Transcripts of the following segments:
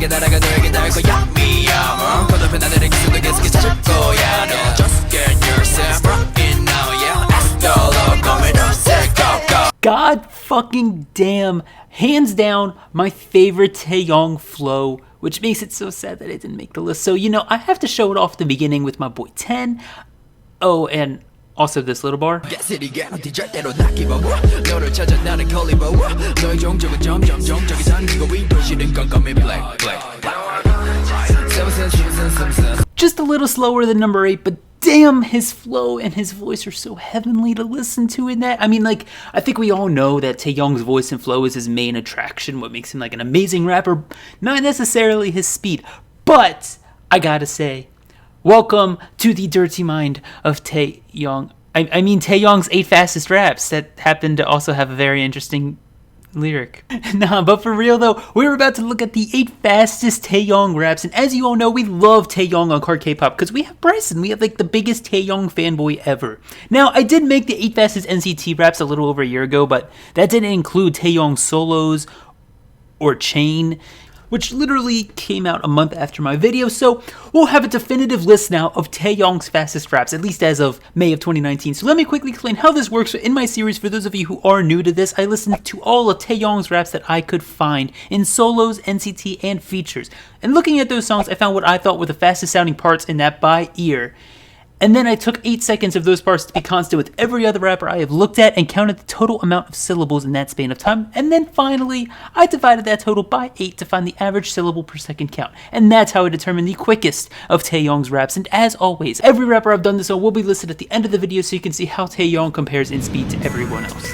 너에게 날아가 너에게 닿을 거야 미야 거듭해 나를 계속 계속 찾을 거야 너 just get yourself right now yeah let's go come go. God fucking damn, hands down, my favorite Taeyong flow, which makes it so sad that it didn't make the list. So, you know, I have to show it off at the beginning with my boy 10. Oh, and also this little bar. Just a little slower than number 8, but damn, his flow and his voice are so heavenly to listen to in that. I mean, like, I think we all know that Taeyong's voice and flow is his main attraction, what makes him like an amazing rapper, not necessarily his speed. But I gotta say, welcome to the dirty mind of Taeyong. I mean Taeyong's 8 fastest raps that happen to also have a very interesting lyric. Nah, but for real though, we're about to look at the 8 fastest Taeyong raps, and as you all know, we love Taeyong on CarKpop because we have Bryson. We have like the biggest Taeyong fanboy ever. Now, I did make the 8 fastest NCT raps a little over a year ago, but that didn't include Taeyong solos or Chain, which literally came out a month after my video, so we'll have a definitive list now of Taeyong's fastest raps, at least as of May of 2019. So let me quickly explain how this works. In my series, for those of you who are new to this, I listened to all of Taeyong's raps that I could find in solos, NCT, and features. And looking at those songs, I found what I thought were the fastest sounding parts in that by ear. And then I took 8 seconds of those parts to be constant with every other rapper I have looked at and counted the total amount of syllables in that span of time. And then finally, I divided that total by 8 to find the average syllable per second count. And that's how I determined the quickest of Taeyong's raps. And as always, every rapper I've done this on will be listed at the end of the video so you can see how Taeyong compares in speed to everyone else.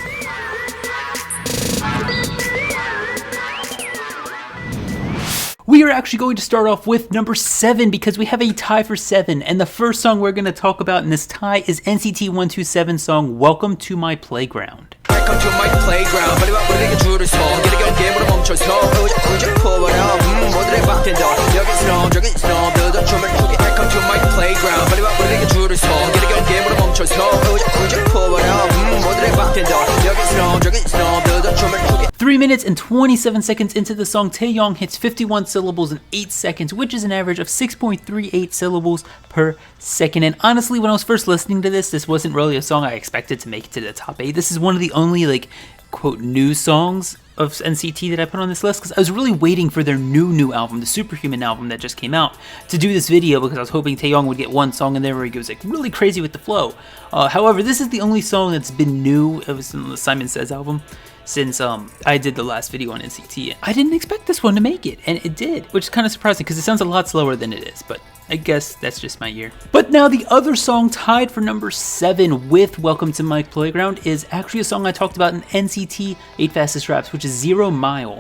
We are actually going to start off with number 7 because we have a tie for 7, and the first song we're going to talk about in this tie is NCT 127's song Welcome to My Playground. Welcome to my playground. 빨리 와 우리에게 줄을 서. 길게 게임으로 멈춰서. 우주 포워라. 모두의 바텐더. 여기서 저기서. 빌더 춤을 추게. Welcome to my playground. 빨리 와 우리에게 줄을 서. 길게 게임으로 멈춰서. 우주 포워라. 모두의 바텐더. 여기서 저기서. 빌더 춤을 추게. 3 minutes and 27 seconds into the song, Taeyong hits 51 syllables in 8 seconds, which is an average of 6.38 syllables per second. And honestly, when I was first listening to this wasn't really a song I expected to make it to the top 8. This is one of the only, like, quote, new songs of NCT that I put on this list because I was really waiting for their new album, the Superhuman album that just came out, to do this video because I was hoping Taeyong would get one song in there where he goes like really crazy with the flow. However, this is the only song that's been new. It was in the Simon Says album since I did the last video on NCT. I didn't expect this one to make it, and it did, which is kind of surprising because it sounds a lot slower than it is, but I guess that's just my year. But now the other song tied for number 7 with Welcome to My Playground is actually a song I talked about in NCT 8 Fastest Raps, which is 0 Mile.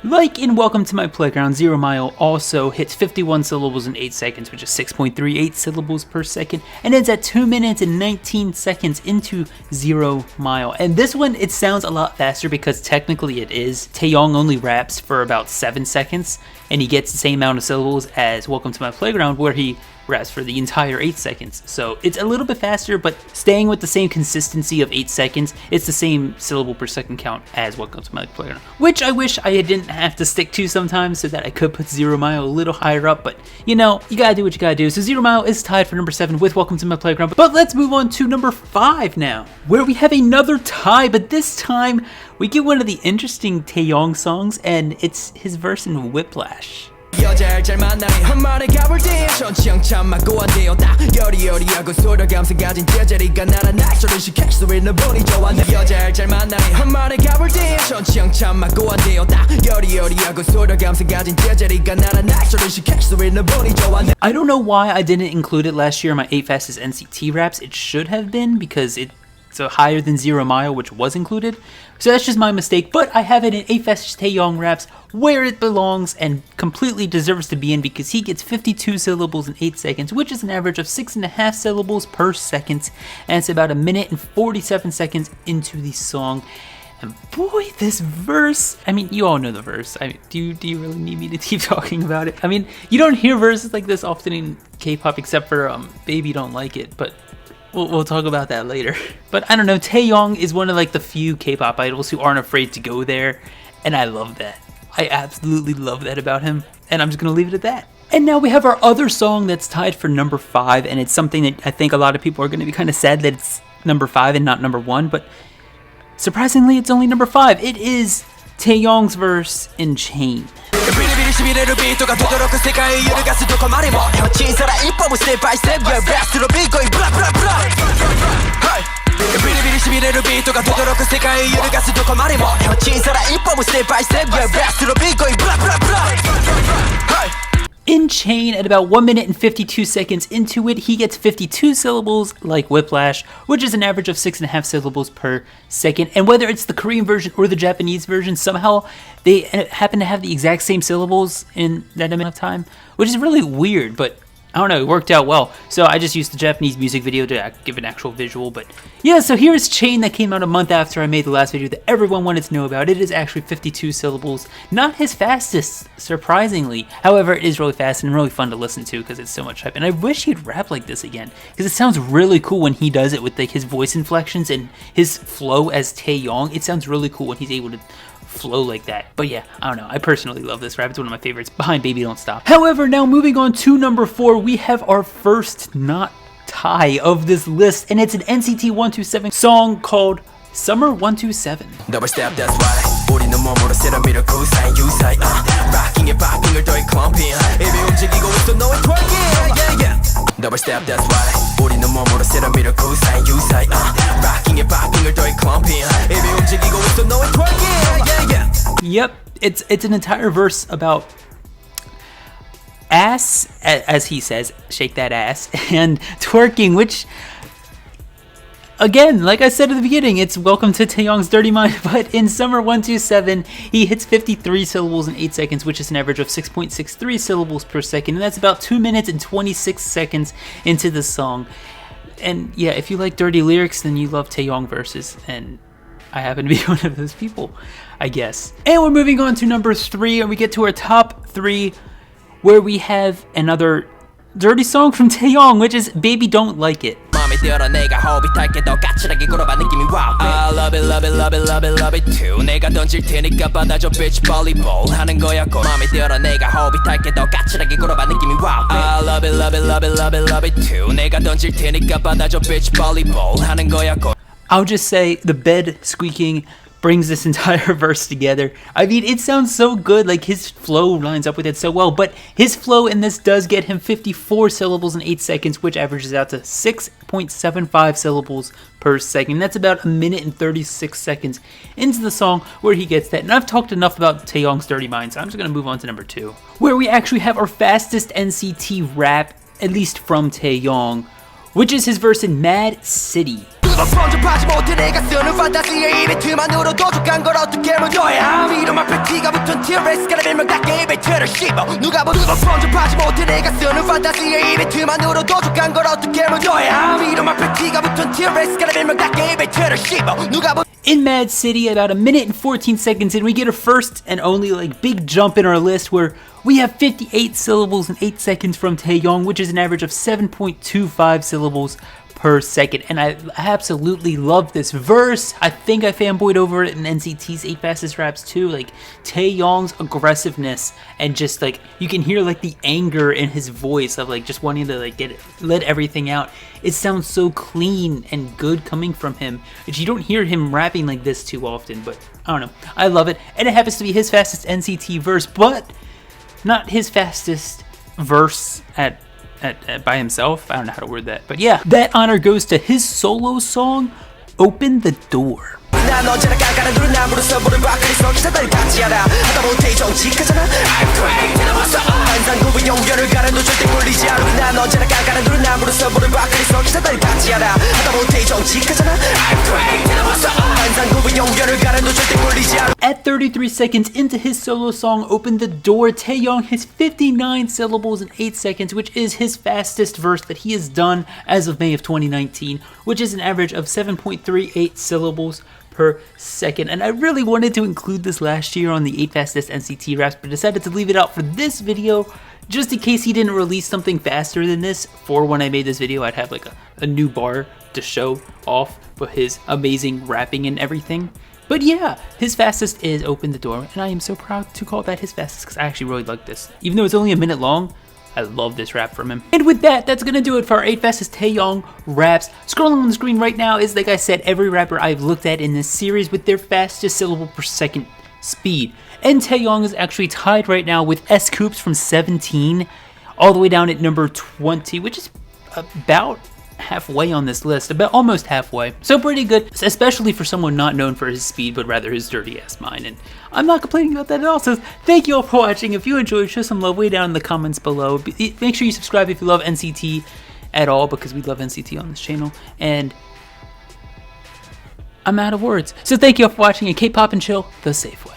Like in Welcome to My Playground, 0 Mile also hits 51 syllables in 8 seconds, which is 6.38 syllables per second, and ends at 2 minutes and 19 seconds into 0 Mile. And this one, it sounds a lot faster because technically it is. Taeyong only raps for about 7 seconds, and he gets the same amount of syllables as Welcome to My Playground, where he raps for the entire 8 seconds. So it's a little bit faster, but staying with the same consistency of 8 seconds, it's the same syllable per second count as Welcome to My Playground, which I wish I didn't have to stick to sometimes so that I could put 0 Mile a little higher up, but you know, you gotta do what you gotta do. So 0 Mile is tied for number 7 with Welcome to My Playground, but let's move on to number 5 now, where we have another tie, but this time we get one of the interesting Taeyong songs, and it's his verse in Whiplash. 여자를 잘 만나니 한 번에 가볼 때 천천히 맞고 왔대요 딱 여리여리하고 소려감성 가진 제자리가 나란히 소리 시켜 소리는 보니 좋아 여자를 잘 만나니 한 번에 가볼 때 천천히 맞고 왔대요 딱 여리여리하고 소려감성 가진 제자리가 나란히 소리 시켜 소리는 보니 좋아. I don't know why I didn't include it last year in my 8 fastest NCT raps. It should have been because it's higher than 0 Mile, which was included. So that's just my mistake, but I have it in 8 fastest Taeyong raps where it belongs and completely deserves to be in because he gets 52 syllables in 8 seconds, which is an average of 6.5 syllables per second, and it's about 1 minute and 47 seconds into the song. And boy, this verse, I mean, you all know the verse. I mean, do you really need me to keep talking about it? I mean, you don't hear verses like this often in K-pop except for Baby Don't Like It, but we'll talk about that later. But I don't know, Taeyong is one of like the few K-pop idols who aren't afraid to go there, and I love that. I absolutely love that about him, and I'm just gonna leave it at that. And now we have our other song that's tied for number 5, and it's something that I think a lot of people are gonna be kind of sad that it's number 5 and not number 1, but surprisingly, it's only number 5. It is Taeyong's verse Enchain. Enchain, at about 1 minute and 52 seconds into it, he gets 52 syllables like Whiplash, which is an average of 6.5 syllables per second. And whether it's the Korean version or the Japanese version, somehow they happen to have the exact same syllables in that amount of time, which is really weird, but I don't know, it worked out well. So I just used the Japanese music video to give an actual visual. But yeah, so here's Chain that came out a month after I made the last video that everyone wanted to know about. It is actually 52 syllables. Not his fastest, surprisingly. However, it is really fast and really fun to listen to because it's so much hype. And I wish he'd rap like this again, because it sounds really cool when he does it with like his voice inflections and his flow as Taeyong. It sounds really cool when he's able to flow like that. But yeah, I don't know, I personally love this rap. It's one of my favorites behind Baby Don't Stop. However, now moving on to number 4, we have our first not tie of this list, and it's an NCT 127 song called Summer 127. Double step, that's right. 우리는 몸으로 세라미를 구사해 유사해. Rocking it, popping it, doing clumping. 입이 움직이고 있어, 너의 twerking. Yeah, yeah. Double step, that's right. 우리는 몸으로 세라미를 구사해 유사해. Rocking it, popping it, doing clumping. 입이 움직이고 있어, 너의 twerking. Yeah, yeah. Yep, it's an entire verse about ass, as he says, shake that ass, and twerking, which, again, like I said at the beginning, it's welcome to Taeyong's Dirty Mind, but in Summer 127, he hits 53 syllables in 8 seconds, which is an average of 6.63 syllables per second, and that's about 2 minutes and 26 seconds into the song. And yeah, if you like dirty lyrics, then you love Taeyong verses, and I happen to be one of those people, I guess. And we're moving on to number 3, and we get to our top 3, where we have another dirty song from Taeyong, which is Baby Don't Like It. I love it, love it, love it, love it, love it too. 내가 던질 테니까 받아줘 bitch volleyball 하는 거야 곧 맘에 들어 내가 호빗할게 더 까칠하게 굴어봐 느낌이 wow. I love it, love it, love it, love it, love it too. 내가 던질 테니까 받아줘 bitch volleyball 하는 거야 곧. I'll just say the bed squeaking brings this entire verse together. I mean, it sounds so good, like his flow lines up with it so well, but his flow in this does get him 54 syllables in 8 seconds, which averages out to 6.75 syllables per second. That's about 1 minute and 36 seconds into the song where he gets that. And I've talked enough about Taeyong's Dirty Mind, so I'm just gonna move on to number 2, where we actually have our fastest NCT rap, at least from Taeyong, which is his verse in Mad City. 번쩍하지 못해 내가 쓰는 판타지의 이벤트만으로도 족한 걸 어떻게 묻어야 이름 앞에 T가 붙은 T-Rex가 별명답게 이벤트를 씹어 누가 번쩍하지 못해 내가 쓰는 판타지의 이벤트만으로도 족한 걸 어떻게 묻어야 이름 앞에 T가 붙은 T-Rex가 별명답게 이벤트를 씹어 누가 In Mad City, about 1 minute and 14 seconds in, we get a first and only like big jump in our list where we have 58 syllables in 8 seconds from Taeyong, which is an average of 7.25 syllables per second, and I absolutely love this verse. I think I fanboyed over it in NCT's 8 Fastest Raps too. Like Taeyong's aggressiveness and just like you can hear like the anger in his voice of like just wanting to like let everything out. It sounds so clean and good coming from him. But you don't hear him rapping like this too often. But I don't know, I love it, and it happens to be his fastest NCT verse, but not his fastest verse by himself. I don't know how to word that, but yeah, that honor goes to his solo song, Open the Door. 난 언제나 깐깐한 눈을 나무로서 물을 밖으로 썩이사다니 박지하라 하다못해 정직하잖아 I'm crazy 넘었어 항상 구분 용변을 가려도 절대 굴리지 않아 난 언제나 깐깐한 눈을 나무로서 물을 밖으로 썩이사다니 박지하라 하다못해 정직하잖아 I'm crazy 넘었어 항상 구분 용변을 가려도 절대 굴리지 않아. At 33 seconds into his solo song Open the Door, Taeyong has 59 syllables in 8 seconds, which is his fastest verse that he has done as of May of 2019, which is an average of 7.38 syllables per second. And I really wanted to include this last year on the 8 fastest NCT raps, but decided to leave it out for this video just in case he didn't release something faster than this. For when I made this video, I'd have like a new bar to show off for his amazing rapping and everything. But yeah, his fastest is Open the Door, and I am so proud to call that his fastest because I actually really like this. Even though it's only a minute long, I love this rap from him. And with that, that's gonna do it for our 8 fastest Taeyong raps. Scrolling on the screen right now is, like I said, every rapper I've looked at in this series with their fastest syllable per second speed. And Taeyong is actually tied right now with S.Coups from 17 all the way down at number 20, which is about halfway on this list, about almost halfway. So pretty good, especially for someone not known for his speed, but rather his dirty ass mind. And I'm not complaining about that at all. So thank you all for watching. If you enjoyed, show some love way down in the comments below. Make sure you subscribe if you love NCT at all, because we love NCT on this channel. And I'm out of words. So thank you all for watching, and K-pop and chill the safe way.